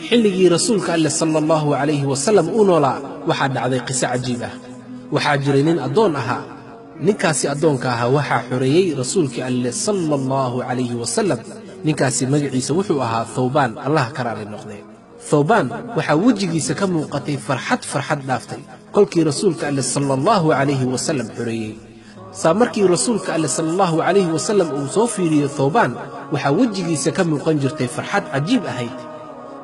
xilligii rasuulka alle sallallahu alayhi wasallam uu noolaa waxaa dhacday qiso cajiib ah. waxaa jiray nin addoon ahaa. ninkaasi addoonka ahaa waxaa xoreeyey rasuulkii alle sallallahu alayhi wasallam. ninkaasi magaciisa wuxuu ahaa Thawbaan, Allah ka raali noqdee. Thawbaan waxaa wejigiisa ka muuqatay farxad dhaaftay kolkii rasuulka alle sallallahu alayhi wasallam xoreeyey. markii rasuulka alle sallallahu alayhi wasallam uu soo fiiriyo Thawbaan waxaa wejigiisa ka muuqan jirtay farxad cajiib ahayd.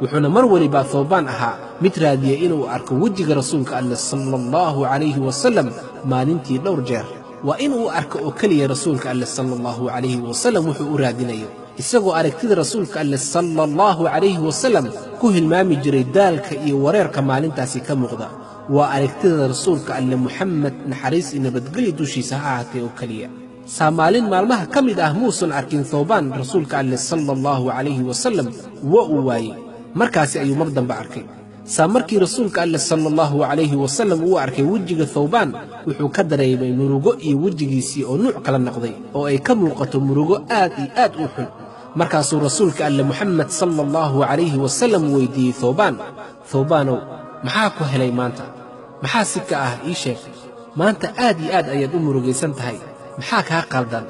wuxuuna mar waliba Thawbaan ahaa mid raadiya inuu arko wejiga rasuulka alle sallallahu alayhi wasallam maalintii dhowr jeer. waa inuu arko oo keliya rasuulka alle sallallahu alayhi wasallam wuxuu u raadinayo, isagoo aragtida rasuulka alle sallallahu alayhi wasallam ku hilmaami jiray daalka iyo wareerka maalintaasi ka muuqda. waa aragtida rasuulka alle Muxamed naxariis iyo nabadgelyo dushiisa ha ahaatee oo keliya. maalin maalmaha ka mid ah muusan arkin Thawbaan rasuulka alle sallallahu alayhi wasallam waa uu waayey. markaasi ayuu mar dambe arkay. markii rasuulka alle sallallahu alayhi wasallam uu arkay wejiga Thawbaan wuxuu ka dareemay murugo iyo wejigiisii oo nuuc kala noqday oo ay ka muuqato murugo aad iyo aad u xun. markaasuu rasuulka alle Muxamed sallallahu alayhi wasallam weydiiyey Thawbaan, Thawbaanow maxaa ku helay maanta? maxaa si ka ah ii sheeg? maanta aad iyo aad ayaad u murugaysan tahay, maxaa kaa qaldan?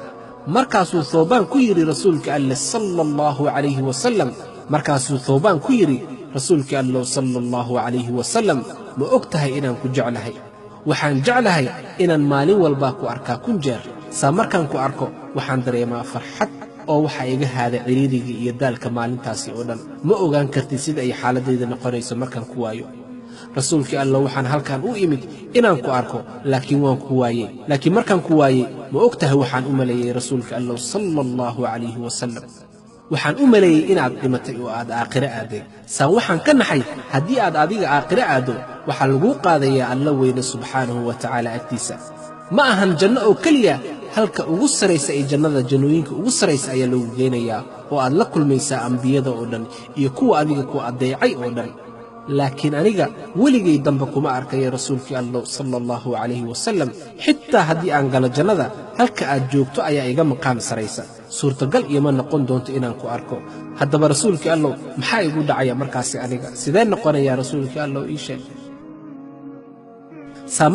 markaasuu Thawbaan ku yidhi rasuulka alle sallallahu alayhi wasallam markaasuu Thawbaan ku yidhi rasuulka alle sallallahu alayhi wasallam ma og tahay inaan ku jeclahay? waxaan jeclahay inaan maalin walba ku arkaa kun jeer. markaan ku arko waxaan dareemaa farxad oo waxaa iga haada ciriirigii iyo daalka maalintaasi oo dhan. ma ogaan kartid sida ay xaaladayda noqonayso markaan ku waayo. rasuulkii alle waxaan halkan u imid inaan ku arko, laakiin waan ku waayey. laakiin markaan ku waayey ma og tahay waxaan u maleeyey rasuulka alle sallallahu alayhi wasallam? waxaan u maleeyey inaad dhimatay oo aad aakhiro aaday. waxaan ka naxay haddii aad adiga aakhiro aaddo waxaa laguu qaadayaa alla weyne subxaanahu wa tacaala agtiisa. ma ahan janno oo keliya, halka ugu saraysa ee jannada jannooyinka ugu saraysa ayaa lagu geynayaa oo aad la kulmaysaa ambiyada oo dhan iyo kuwa adiga ku adeecay oo dhan. laakiin aniga weligay dambe kuma arkaya rasuulkii alle sallallahu alayhi wasallam. xitaa haddii aan galo jannada, halka aad joogto ayaa iga maqaam saraysa. suurtagal iyo ma noqon doonto inaan ku arko. haddaba rasuulkii allow maxaa igu dhacaya markaasi aniga? sidee noqonayaa rasuulkii allow ii sheeg?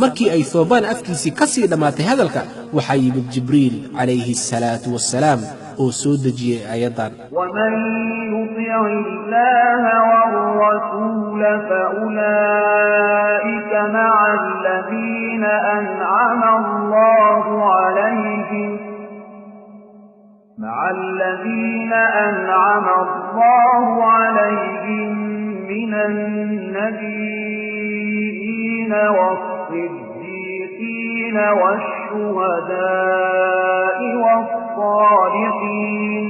markii ay Thawbaan afkiisii ka sii dhammaatay hadalka waxaa yimid Jibriil calayhi salaatu wassalaam oo soo dejiyey aayaddan: ومن يطع الله والرسول فأولئك مع الذين أنعم الله عليهم من النبيين والصديقين والشهداء والصالحين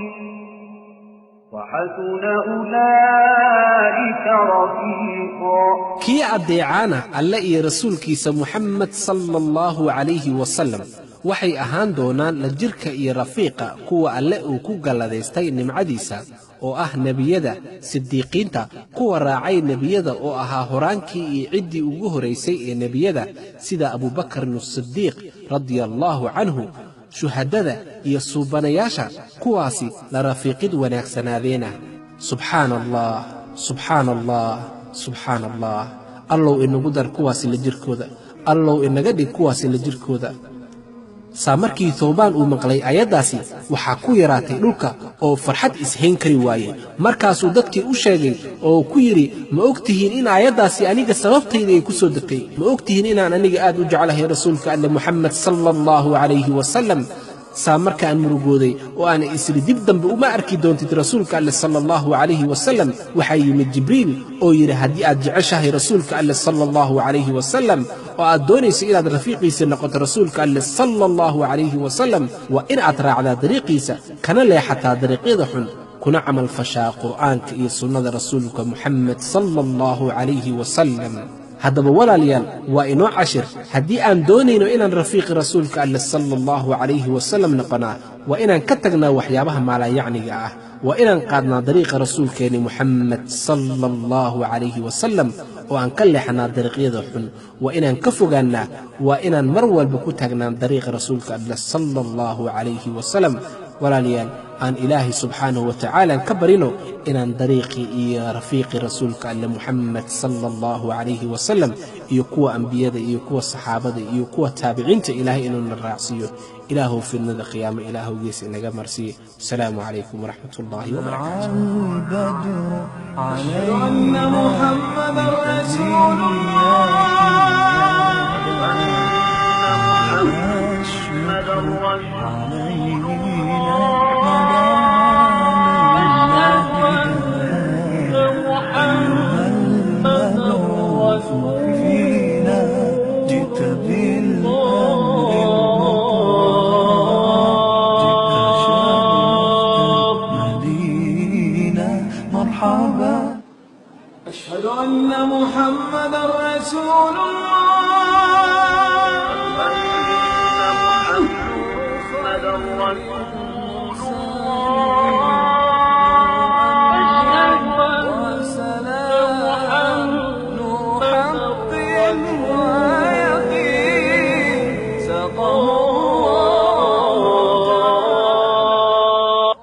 وحسن أولئك رفيقا. kii adeecaana alle iyo rasuulkiisa Muxamed sallallahu alayhi wasallam waxay ahaan doonaan la jirka iyo rafiiqa kuwa alle uu ku galladaystay nimcadiisa oo ah nebiyada, sidiiqiinta, kuwa raacay nebiyada oo ahaa horaankii iyo ciddii ugu horaysay ee nebiyada sida Abubakar as-Siddiiq radiyallahu canhu, shuhadada iyo suubanayaasha, kuwaasi la rafiiqid wanaagsanaadeenah. subxaana allah, subxaana allah, subxaana allah. allow inagu dar kuwaasi la jirkooda, allow inaga dhig kuwaasi la jirkooda. markii Thawbaan uu maqlay aayaddaasi waxaa ku yaraatay dhulka oo farxad ishayn kari waayey. markaasuu dadkii u sheegay oo ku yidhi, ma og tihiin in aayaddaasi aniga sababtayda ay ku soo degtay? ma og tihiin inaan aniga aad u jeclahay rasuulka alle Muxamed sallallahu alayhi wasallam? markaan murugooday oo aan isri dib dambe uma arki doontid rasuulka alle sallallahu alayhi wasallam, waxaa yimid Jibriil oo yidhi, haddii aad jeceshahay rasuulka alle sallallahu alayhi wasallam oo aad doonayso inaad rafiiqiisa noqoto rasuulka alle sallallahu alayhi wasallam, waa in aad raacdaa dariiqiisa kana leexataa dariiqyada xun, kuna camal fashaa qur'aanka iyo sunnada rasuulka Muxamed sallallahu alayhi wasallam. haddaba walaalayaal waa inoo cashir. haddii aan doonayno inaan rafiiqi rasuulka alle sallallahu alayhi wasallam noqonaa, waa inaan ka tagnaa waxyaabaha maalayacniga ah. waa inaan qaadnaa dariiqa rasuulkeenni Muxamed sallallahu alayhi wasallam oo aan ka leexnaa dariiqyada xun. waa inaan ka fogaannaa, waa inaan mar walba ku taagnaan dariiqa rasuulka alle sallallahu alayhi wasallam. walaalayaal aan ilaahay subxaanahu wa tacaala ka barino inaan dariiqii iyo rafiiqii rasuulka alle muxamed sala allahu calayhi wasalam iyo kuwa ambiyada iyo kuwa saxaabada iyo kuwa taabiciinta ilaahay inuuna raacsiiyo ilaahow fidnada qiyaamo ilaahowgiisa inaga marsiiye asalaamu calaykum waraxmat ullaahi أشهد أن محمدا رسول الله.